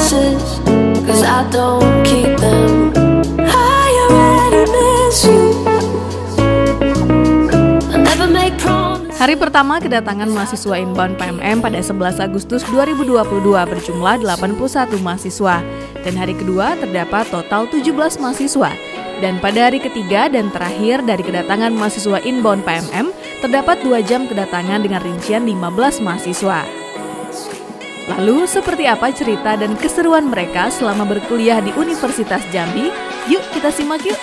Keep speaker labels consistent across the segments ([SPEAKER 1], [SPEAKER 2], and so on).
[SPEAKER 1] promises, 'cause I don't keep them. I already miss you. I never make promises.
[SPEAKER 2] Hari pertama kedatangan mahasiswa inbound PMM pada 11 Agustus 2022 berjumlah 81 mahasiswa. Dan hari kedua terdapat total 17 mahasiswa. Dan pada hari ketiga dan terakhir dari kedatangan mahasiswa inbound PMM, terdapat 2 jam kedatangan dengan rincian 15 mahasiswa. Lalu, seperti apa cerita dan keseruan mereka selama berkuliah di Universitas Jambi? Yuk kita simak yuk!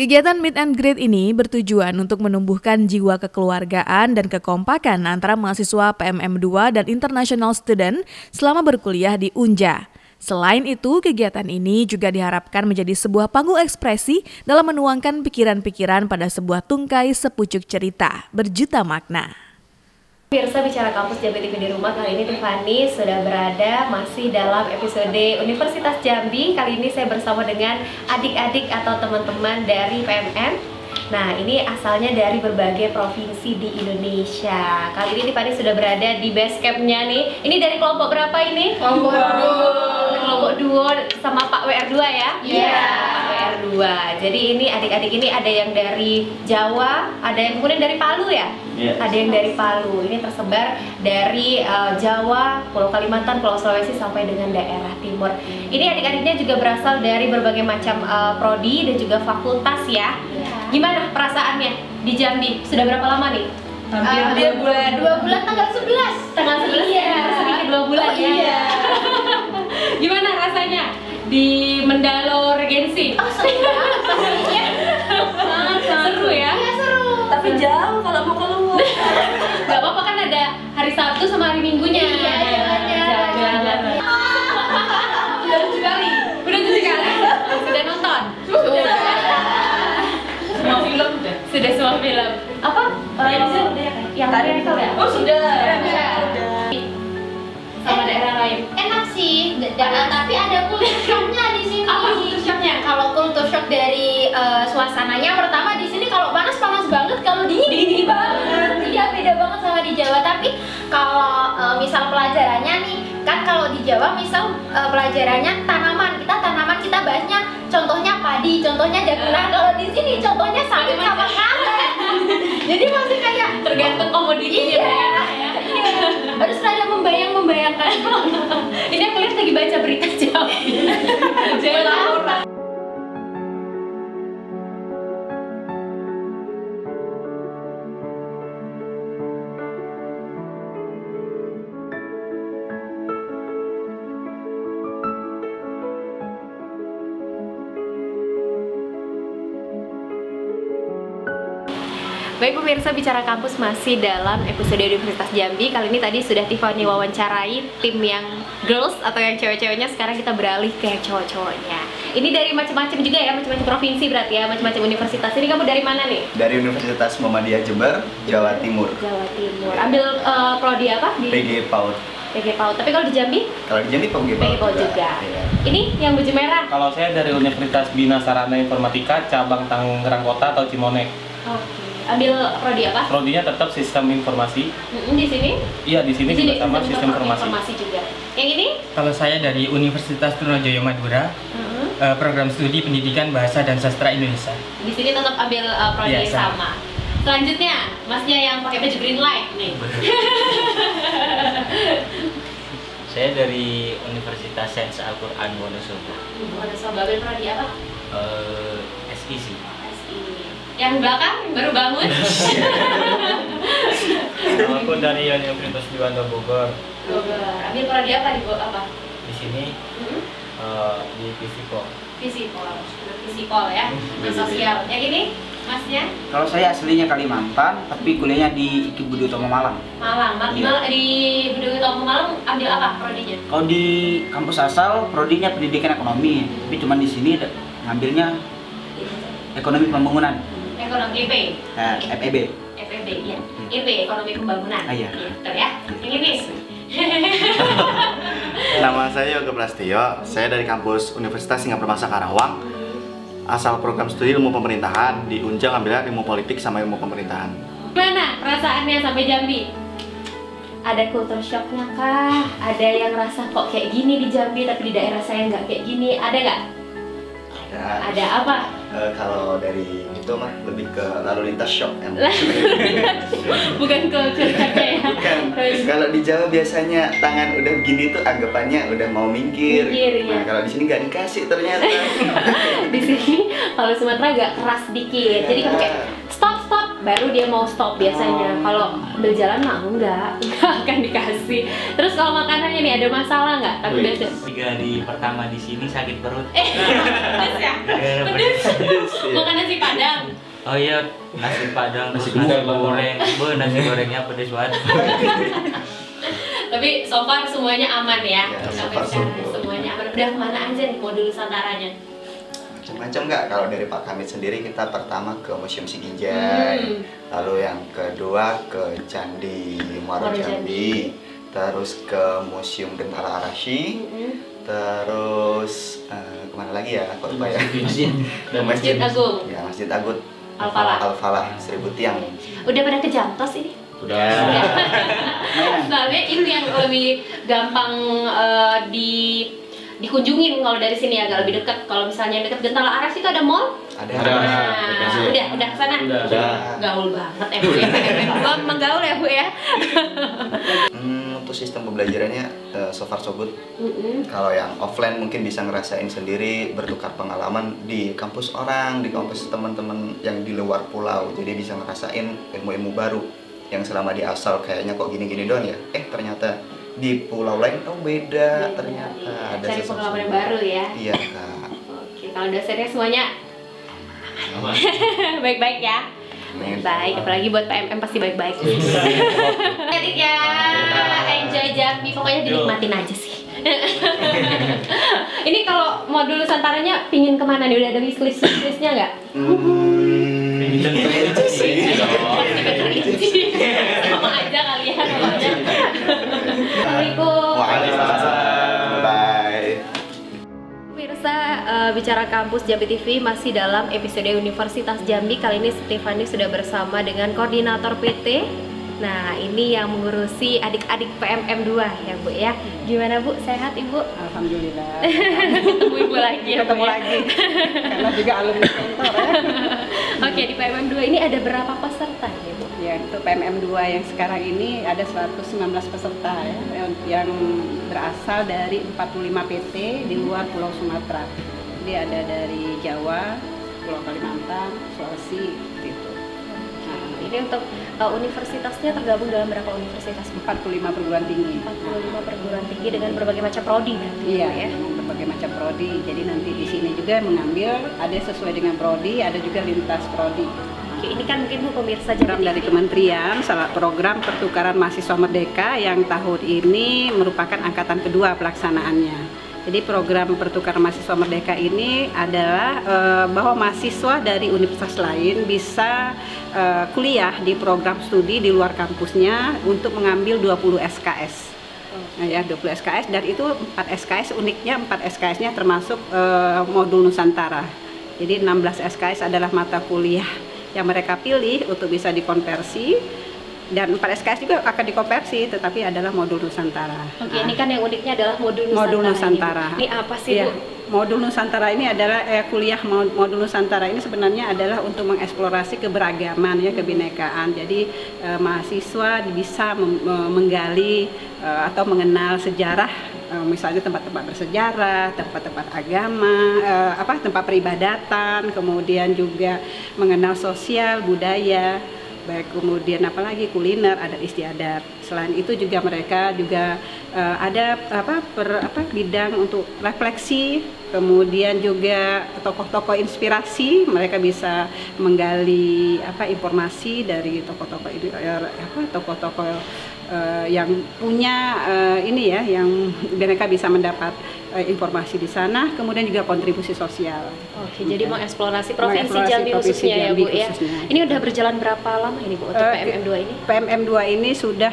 [SPEAKER 2] Kegiatan Meet and Greet ini bertujuan untuk menumbuhkan jiwa kekeluargaan dan kekompakan antara mahasiswa PMM 2 dan International Student selama berkuliah di UNJA. Selain itu, kegiatan ini juga diharapkan menjadi sebuah panggung ekspresi dalam menuangkan pikiran-pikiran pada sebuah tungkai sepucuk cerita berjuta makna.
[SPEAKER 3] Pemirsa Bicara Kampus Jambi TV di rumah, kali ini Tiffany sudah berada masih dalam episode Universitas Jambi. Kali ini saya bersama dengan adik-adik atau teman-teman dari PMM. Nah, ini asalnya dari berbagai provinsi di Indonesia. Kali ini Tiffany sudah berada di base camp-nya nih. Ini dari kelompok berapa ini? Kelompok duo sama Pak WR2 ya? Iya. Pak WR2. Jadi ini adik-adik ini ada yang dari Jawa, ada yang kemudian dari Palu ya? Yes. Ada yang dari Palu. Ini tersebar dari Jawa, Pulau Kalimantan, Pulau Sulawesi sampai dengan daerah timur. Ini adik-adiknya juga berasal dari berbagai macam prodi dan juga fakultas ya. Gimana perasaannya di Jambi? Sudah berapa lama nih?
[SPEAKER 4] Hampir 2 bulan tanggal 11.
[SPEAKER 3] Tanggal 11 ya, sedikit 2 bulan ya. Iya. Gimana rasanya di Mendalo Regensi?
[SPEAKER 4] Oh, seru banget pastinya.
[SPEAKER 3] Sangat seru ya? Iya, seru.
[SPEAKER 4] Tapi jauh kalau mau keluar.
[SPEAKER 3] Gak apa-apa kan ada hari Sabtu sama hari Minggunya.
[SPEAKER 4] Iya,
[SPEAKER 3] jalan-jalan. Udah 7 kali. Udah 7 kali. Sudah nonton? Sudah. Semua film udah. Sudah semua film. Apa? Yang Miracle ya? Oh, sudah. Sama daerah lain.
[SPEAKER 4] Enak sih, tapi ada culture shock-nya di sini.
[SPEAKER 3] Apa culture shock-nya?
[SPEAKER 4] Kalau culture shock dari suasananya, pertama di sini kalau panas banget, kalau dingin banget. Iya, beda banget sama di Jawa. Tapi kalau misal pelajarannya nih, kan kalau di Jawa misal pelajarannya tanaman kita bahasnya contohnya padi, contohnya jagung. Kalau di sini contohnya sawit sama karet. Jadi masih kayak
[SPEAKER 3] tergantung komoditinya ya.
[SPEAKER 4] Harus rada membayangkan.
[SPEAKER 3] Ini aku lihat lagi baca berita Jambi. Jangan laporan. Baik pemirsa, Bicara Kampus masih dalam episode Universitas Jambi. Kali ini tadi sudah Tiffany wawancarai tim yang girls atau yang cewek-ceweknya. Sekarang kita beralih ke cowok-cowoknya. Ini dari macam-macam juga ya, macam-macam provinsi berarti ya, macam-macam universitas. Ini kamu dari mana nih?
[SPEAKER 5] Dari Universitas Muhammadiyah Jember, Jawa Timur.
[SPEAKER 3] Jawa Timur. Ambil prodi apa? Di
[SPEAKER 5] PG PAUD.
[SPEAKER 3] PG PAUD. Tapi kalau di Jambi?
[SPEAKER 5] Kalau di Jambi PG PAUD
[SPEAKER 3] juga.
[SPEAKER 5] Iya.
[SPEAKER 3] Ini yang baju merah?
[SPEAKER 6] Kalau saya dari Universitas Bina Sarana Informatika, cabang Tangerang Kota atau Cimonek.
[SPEAKER 3] Oke. Ambil prodi apa?
[SPEAKER 6] Prodinya tetap sistem informasi.
[SPEAKER 3] Di sini?
[SPEAKER 6] Iya, di sini juga sama sistem informasi
[SPEAKER 3] juga. Yang ini?
[SPEAKER 7] Kalau saya dari Universitas Trunojoyo Madura, program studi pendidikan bahasa dan sastra Indonesia.
[SPEAKER 3] Di sini tetap ambil prodi yang sama. Selanjutnya, masnya yang pakai baju green light nih.
[SPEAKER 8] Saya dari Universitas Sains Al-Quran Wonosobo.
[SPEAKER 3] Wonosobo, ambil prodi apa?
[SPEAKER 8] SI sih.
[SPEAKER 3] Yang belakang baru bangun.
[SPEAKER 6] Aku dari Universitas Juanda Bogor.
[SPEAKER 3] Ambil prodi apa di apa?
[SPEAKER 8] Di sini di Fisipol.
[SPEAKER 3] Fisipol ya, sosial. Yang ini? Masnya?
[SPEAKER 9] Kalau saya aslinya Kalimantan, tapi kuliahnya di IKIP Budi Utomo Malang.
[SPEAKER 3] Malang.
[SPEAKER 9] Iya.
[SPEAKER 3] Di Budi Utomo Malang ambil apa prodinya?
[SPEAKER 9] Kalau di kampus asal, prodinya pendidikan ekonomi, tapi cuman di sini ngambilnya ekonomi pembangunan.
[SPEAKER 3] Ekonomi IP.
[SPEAKER 9] Nah, FEB.
[SPEAKER 3] FEB, iya. IP, ekonomi pembangunan.
[SPEAKER 9] Iya.
[SPEAKER 3] Gitu ya. Ini nih.
[SPEAKER 10] Nama saya Yoga Prastio, saya dari kampus Universitas Singapura Mangsa Karawang. Asal program studi ilmu pemerintahan, di Unjang ambilnya ilmu politik sama ilmu pemerintahan.
[SPEAKER 3] Gimana perasaannya sampai Jambi? Ada culture shocknya kah? Ada yang rasa kok kayak gini di Jambi tapi di daerah saya nggak kayak gini? Ada nggak? Ada apa?
[SPEAKER 5] Kalau dari itu mah lebih ke lalu lintas shock emang.
[SPEAKER 3] Bukan culture shocknya ya?
[SPEAKER 5] Bukan. Kalau di Jawa biasanya tangan udah begini tuh anggapannya udah mau minggir. Nah kalau di sini nggak dikasih ternyata.
[SPEAKER 3] Di sini kalau Sumatera agak keras dikit. Jadi kan kayak stop baru dia mau stop biasanya. Kalau berjalan mah enggak akan dikasih. Terus kalau makanannya nih ada masalah nggak? Tapi biasa.
[SPEAKER 8] 3 hari pertama di sini sakit perut.
[SPEAKER 3] Pedes ya? Pedes. Makan nasi Padang.
[SPEAKER 8] Oh iya, nasi Padang, nasi goreng. Nasi gorengnya pedes banget.
[SPEAKER 3] Tapi so far semuanya aman ya.
[SPEAKER 5] So far
[SPEAKER 3] semuanya aman. Udah kemana aja nih modul Nusantaranya?
[SPEAKER 5] Macam-macam nggak. Kalau dari Pak Kamit sendiri kita pertama ke Museum Siginjai, lalu yang kedua ke Candi Muaro Jambi, terus ke Museum Gentala Arashi, terus kemana lagi ya? Aku lupa ya.
[SPEAKER 3] Masjid Agung.
[SPEAKER 5] Ya, Masjid Agung.
[SPEAKER 3] Al-Falah.
[SPEAKER 5] 1000 tiang.
[SPEAKER 3] Udah pada ke Jantos ini?
[SPEAKER 6] Udah.
[SPEAKER 3] Soalnya ini yang lebih gampang dikunjungin kalau dari sini agak lebih dekat. Kalau misalnya dekat Gentala Arashi itu ada mall?
[SPEAKER 5] Ada.
[SPEAKER 3] Udah kesana?
[SPEAKER 6] Udah.
[SPEAKER 3] Gaul banget ya Bu ya. Gua menggaul ya Bu ya.
[SPEAKER 5] Untuk sistem pembelajarannya so far so good. Kalau yang offline mungkin bisa ngerasain sendiri, bertukar pengalaman di kampus orang, di kampus teman-teman yang di luar pulau. Jadi bisa ngerasain ilmu-ilmu baru yang selama di asal kayaknya kok gini-gini doang ya. Ternyata di pulau lain beda ternyata. Ada
[SPEAKER 3] cari pengalaman yang baru ya.
[SPEAKER 5] Iya Kak.
[SPEAKER 3] Oke, kalau dosennya semuanya baik-baik ya. Baik, apalagi buat PMM pasti baik-baik. Jadi ya, enjoy Jambi, pokoknya dinikmatin aja sih. Ini kalau modul Nusantaranya pingin kemana nih? Udah ada wishlist-wishlistnya nggak? Sama aja kali ya. Assalamualaikum.
[SPEAKER 5] Waalaikumsalam. Bye.
[SPEAKER 3] Pemirsa, Bicara Kampus Jambi TV masih dalam episode Universitas Jambi. Kali ini Stefani sudah bersama dengan koordinator PT. Nah, ini yang mengurusi adik-adik PMM 2 ya Bu ya. Gimana Bu? Sehat Ibu?
[SPEAKER 11] Alhamdulillah.
[SPEAKER 3] Ketemu Ibu lagi ya.
[SPEAKER 11] Ketemu lagi. Karena juga alumni kantor ya.
[SPEAKER 3] Oke, di PMM 2 ini ada berapa peserta ya Bu?
[SPEAKER 11] Ya, untuk PMM 2 yang sekarang ini ada 119 peserta ya, yang berasal dari 45 PT di luar Pulau Sumatera. Jadi ada dari Jawa, Pulau Kalimantan, Sulawesi, gitu.
[SPEAKER 3] Ini untuk universitasnya tergabung dalam berapa universitas?
[SPEAKER 11] 45 perguruan tinggi.
[SPEAKER 3] 45 perguruan tinggi dengan berbagai macam prodi berarti
[SPEAKER 11] Iya,
[SPEAKER 3] ya.
[SPEAKER 11] berbagai macam prodi. Jadi nanti di sini juga mengambil ada sesuai dengan prodi, ada juga lintas prodi.
[SPEAKER 3] Oke, ini kan mungkin Bu pemirsa
[SPEAKER 11] program dari kementerian, salah program pertukaran mahasiswa merdeka yang tahun ini merupakan angkatan kedua pelaksanaannya. Jadi program pertukaran mahasiswa merdeka ini adalah bahwa mahasiswa dari universitas lain bisa kuliah di program studi di luar kampusnya untuk mengambil 20 SKS. Nah, ya 20 SKS, dan itu 4 SKS, uniknya 4 SKS-nya termasuk modul Nusantara. Jadi 16 SKS adalah mata kuliah yang mereka pilih untuk bisa dikonversi, dan 4 SKS juga akan dikonversi, tetapi adalah modul Nusantara.
[SPEAKER 3] Oke, ini kan yang uniknya adalah modul Nusantara.
[SPEAKER 11] Modul Nusantara.
[SPEAKER 3] Ini apa sih
[SPEAKER 11] ya,
[SPEAKER 3] Bu?
[SPEAKER 11] Modul Nusantara ini adalah kuliah modul Nusantara ini sebenarnya adalah untuk mengeksplorasi keberagaman ya, kebinekaan. Jadi mahasiswa bisa menggali atau mengenal sejarah, misalnya tempat-tempat bersejarah, tempat-tempat agama, tempat peribadatan, kemudian juga mengenal sosial budaya, baik kemudian apalagi kuliner, adat istiadat. Selain itu juga mereka juga ada bidang untuk refleksi, kemudian juga tokoh-tokoh inspirasi, mereka bisa menggali informasi dari tokoh-tokoh yang punya yang mereka bisa mendapat informasi di sana, kemudian juga kontribusi sosial.
[SPEAKER 3] Oke, jadi mengeksplorasi Provinsi Jambi khususnya ya Bu ya. Ini udah berjalan berapa lama ini Bu untuk PMM2 ini?
[SPEAKER 11] PMM2 ini sudah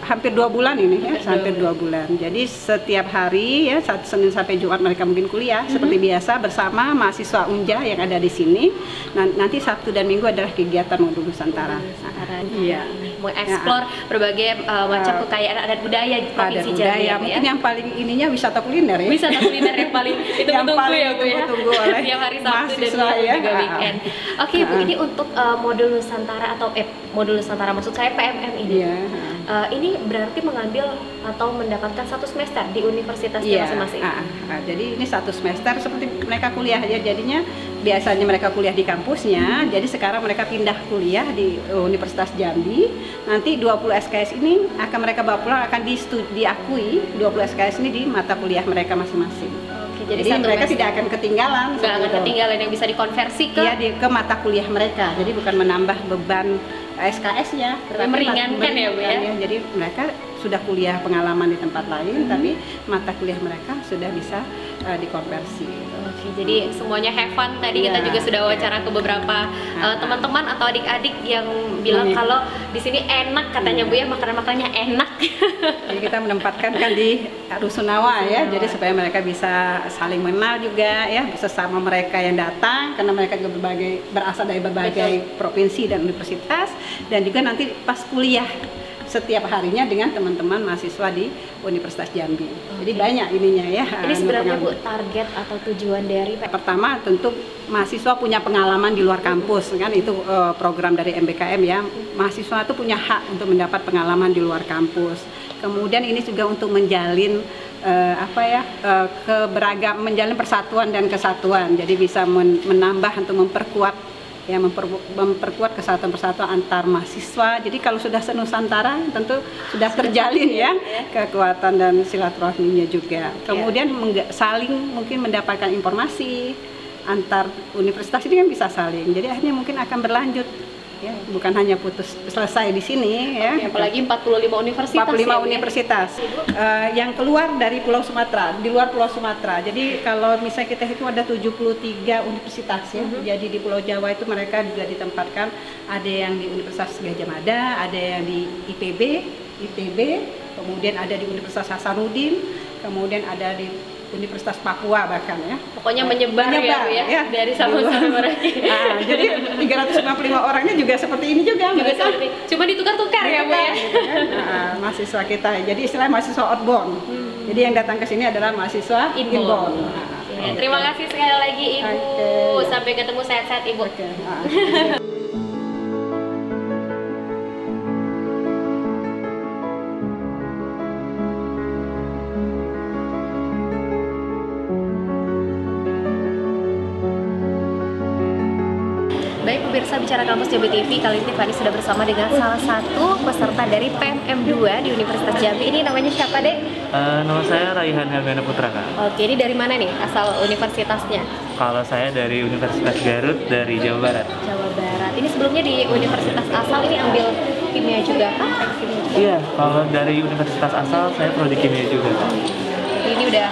[SPEAKER 11] hampir 2 bulan ini ya, hampir 2 bulan. Jadi setiap hari ya, Senin sampai Jumat mereka mungkin kuliah seperti biasa bersama mahasiswa Unja yang ada di sini. Nanti Sabtu dan Minggu adalah kegiatan modul Nusantara.
[SPEAKER 3] Iya, mengeksplor berbagai macam kekayaan adat budaya di Provinsi Jambi ya.
[SPEAKER 11] Mungkin yang paling ininya wisata kuliner ya.
[SPEAKER 3] Wisata kuliner yang paling ditunggu ya Bu ya.
[SPEAKER 11] Oleh
[SPEAKER 3] tiap hari Sabtu dan juga weekend. Oke Bu, ini untuk modul Nusantara atau modul Nusantara maksud saya PMM ini. Ini berarti mengambil atau mendapatkan 1 semester di universitasnya masing-masing.
[SPEAKER 11] Jadi ini 1 semester seperti mereka kuliah aja. Jadinya biasanya mereka kuliah di kampusnya, jadi sekarang mereka pindah kuliah di Universitas Jambi. Nanti 20 SKS ini akan mereka bawa pulang, akan diakui 20 SKS ini di mata kuliah mereka masing-masing.
[SPEAKER 3] Jadi
[SPEAKER 11] mereka tidak akan ketinggalan.
[SPEAKER 3] Nggak akan ketinggalan, yang bisa dikonversi ke
[SPEAKER 11] mata kuliah mereka. Jadi bukan menambah beban SKS-nya,
[SPEAKER 3] meringankan ya Bu ya.
[SPEAKER 11] Jadi mereka sudah kuliah pengalaman di tempat lain, tapi mata kuliah mereka sudah bisa dikonversi.
[SPEAKER 3] Oke, jadi semuanya have fun. Tadi kita juga sudah wawancara ke beberapa teman-teman atau adik-adik yang bilang kalau di sini enak katanya Bu ya, makanan-makanannya enak.
[SPEAKER 11] Jadi kita menempatkan kan di Rusunawa ya, jadi supaya mereka bisa saling mengenal juga ya, sesama mereka yang datang, karena mereka juga berasal dari berbagai provinsi dan universitas, dan juga nanti pas kuliah setiap harinya dengan teman-teman mahasiswa di Universitas Jambi. Jadi banyak ininya ya.
[SPEAKER 3] Ini sebenarnya Bu target atau tujuan dari
[SPEAKER 11] pertama tentu mahasiswa punya pengalaman di luar kampus kan, itu program dari MBKM ya. Mahasiswa itu punya hak untuk mendapat pengalaman di luar kampus. Kemudian ini juga untuk menjalin menjalin persatuan dan kesatuan. Jadi bisa menambah untuk memperkuat kesatuan antar mahasiswa. Jadi kalau sudah senusantara tentu sudah terjalin ya kekuatan dan silaturahminya juga. Kemudian saling mungkin mendapatkan informasi antar universitas ini kan bisa saling. Jadi akhirnya mungkin akan berlanjut ya, bukan hanya selesai di sini ya.
[SPEAKER 3] Apalagi 45 universitas.
[SPEAKER 11] 45 universitas yang keluar dari Pulau Sumatera, di luar Pulau Sumatera. Jadi kalau misalnya kita hitung ada 73 universitas ya. Jadi di Pulau Jawa itu mereka juga ditempatkan, ada yang di Universitas Gadjah Mada, ada yang di IPB, ITB, kemudian ada di Universitas Hasanuddin, kemudian ada di Universitas Papua bahkan ya.
[SPEAKER 3] Pokoknya menyebar ya dari sama-sama mereka.
[SPEAKER 11] Jadi 355 orangnya juga seperti ini juga.
[SPEAKER 3] Cuma ditukar-tukar ya Bu ya.
[SPEAKER 11] Mahasiswa kita. Jadi istilah mahasiswa outbound. Jadi yang datang ke sini adalah mahasiswa inbound.
[SPEAKER 3] Terima kasih sekali lagi Ibu. Sampai ketemu sehat-sehat Ibu. Baik pemirsa Bicara Kampus Jambi TV, kali ini Tiffany sudah bersama dengan salah satu peserta dari PMM2 di Universitas Jambi. Ini namanya siapa Dek?
[SPEAKER 8] Nama saya Raihan Helmiana Putra Kak.
[SPEAKER 3] Oke, ini dari mana nih asal universitasnya?
[SPEAKER 8] Kalau saya dari Universitas Garut dari Jawa Barat.
[SPEAKER 3] Jawa Barat. Ini sebelumnya di universitas asal ini ambil kimia juga kah?
[SPEAKER 8] Iya, kalau dari universitas asal saya prodi kimia juga Kak.
[SPEAKER 3] Ini udah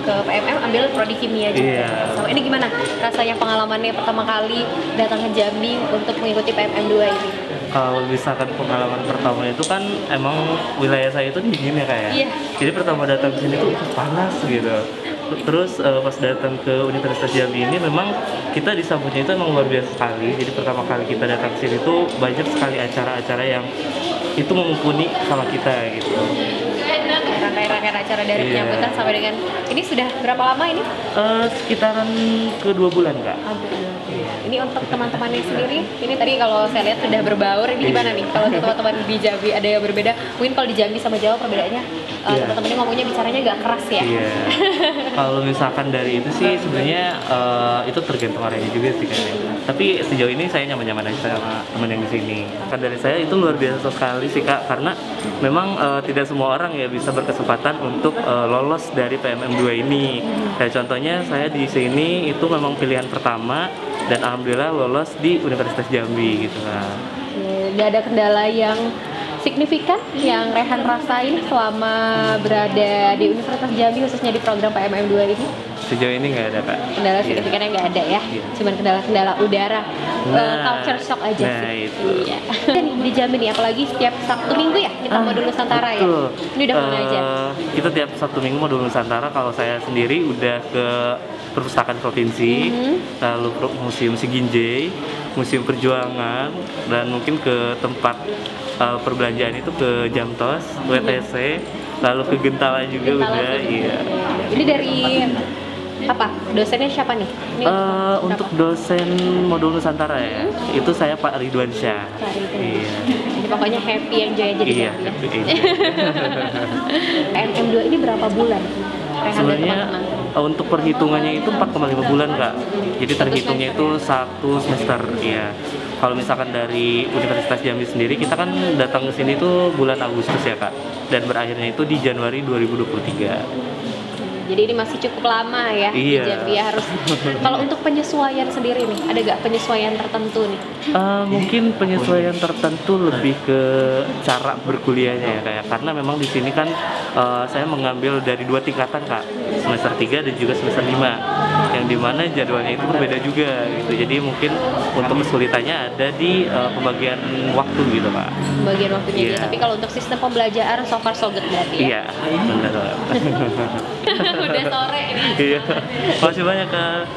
[SPEAKER 3] ke PMM ambil prodi kimia juga. Sama ini gimana rasanya pengalamannya pertama kali datang ke Jambi untuk mengikuti PMM2 ini?
[SPEAKER 8] Kalau misalkan pengalaman pertama itu kan emang wilayah saya itu dingin ya kayak. Jadi pertama datang ke sini tuh panas gitu. Terus pas datang ke Universitas Jambi ini memang kita disambutnya itu emang luar biasa sekali. Jadi pertama kali kita datang ke sini tuh banyak sekali acara-acara yang itu mumpuni sama kita gitu.
[SPEAKER 3] Rangkaian acara dari penyambutan sampai dengan ini sudah berapa lama ini?
[SPEAKER 8] Sekitaran ke 2 bulan Kak.
[SPEAKER 3] Ini untuk teman-temannya sendiri, ini tadi kalau saya lihat sudah berbaur, ini gimana nih kalau teman-teman di Jambi ada yang berbeda? Mungkin kalau di Jambi sama Jawa perbedaannya teman-temannya ngomongnya bicaranya agak keras ya?
[SPEAKER 8] Kalau misalkan dari itu sih sebenarnya itu tergantung orangnya juga sih kayaknya. Tapi sejauh ini saya nyaman-nyaman aja sama teman yang di sini. Kan dari saya itu luar biasa sekali sih Kak, karena memang tidak semua orang ya bisa berkesempatan untuk lolos dari PMM 2 ini. Kayak contohnya saya di sini itu memang pilihan pertama dan alhamdulillah lolos di Universitas Jambi gitu Kak.
[SPEAKER 3] Nggak ada kendala yang signifikan yang Rehan rasain selama berada di Universitas Jambi khususnya di program PMM 2 ini?
[SPEAKER 8] Sejauh ini nggak ada Kak.
[SPEAKER 3] Kendala signifikannya nggak ada ya? Cuman kendala-kendala udara, culture shock aja sih.
[SPEAKER 8] Itu.
[SPEAKER 3] Iya. Dan di Jambi nih, apalagi setiap Sabtu Minggu ya kita modul Nusantara ya? Ini udah mana aja?
[SPEAKER 8] Kita tiap Sabtu Minggu modul Nusantara. Kalau saya sendiri udah ke Perpustakaan Provinsi, lalu Museum Siginjai, Museum Perjuangan, dan mungkin ke tempat perbelanjaan itu ke Jamtos, WTC, lalu ke Gentala juga udah. Iya.
[SPEAKER 3] Ini dari apa? Dosennya siapa nih? Ini
[SPEAKER 8] untuk dosen modul Nusantara ya, itu saya Pak Ridwan Syah. Iya.
[SPEAKER 3] Jadi pokoknya happy yang jaya jadi
[SPEAKER 8] iya,
[SPEAKER 3] happy ya. PMM 2 ini berapa bulan?
[SPEAKER 8] Sebenarnya untuk perhitungannya itu 4,5 bulan Kak. Jadi terhitungnya itu 1 semester ya. Kalau misalkan dari Universitas Jambi sendiri, kita kan datang ke sini tuh bulan Agustus ya Kak, dan berakhirnya itu di Januari 2023.
[SPEAKER 3] Jadi ini masih cukup lama ya di Jambi ya harus. Kalau untuk penyesuaian sendiri nih, ada gak penyesuaian tertentu nih?
[SPEAKER 8] Mungkin penyesuaian tertentu lebih ke cara berkuliahnya ya Kak. Karena memang di sini kan saya mengambil dari 2 tingkatan Kak, semester 3 dan juga semester 5, yang dimana jadwalnya itu berbeda juga gitu. Jadi mungkin untuk kesulitannya ada di pembagian waktu gitu Pak.
[SPEAKER 3] Pembagian waktunya aja. Tapi kalau untuk sistem pembelajaran so far so good berarti ya?
[SPEAKER 8] Iya, benar.
[SPEAKER 3] Udah sore ini.
[SPEAKER 8] Iya. Makasih banyak Kak.